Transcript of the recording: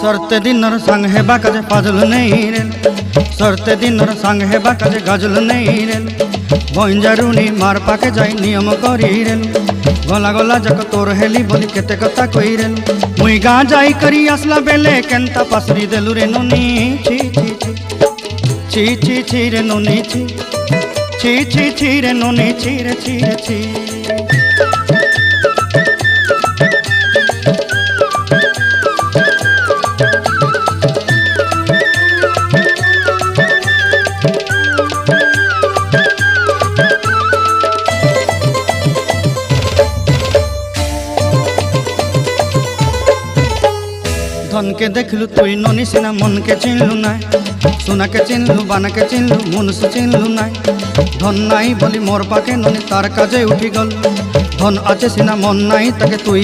सरते दिनर संग हेबा काजे फाजल नहीं रे सरते दिनर संग हेबा काजे गाजल नहीं रे बंजारुनी मार पाके जाई नियम करी रे गला गला जक तोर हेली बोली केते कथा कई रे मुई गा जाई करी आसला बेले केंता पासरी देलु रे नोनी छी छी छी छी छी रे नोनी छी छी छी छी रे नोनी छी रे छी रे छी। धन के देखलु तुई नोनी सिना मन के चिन्हलु नाय सोना के चिन्हलु बाना के चिन्हलु मुनुष चिन्हलु नाय धन नाई बोली मोर पाके नोनी तार काजे उठी गल धन आचे सिना मन नाई ताके तुई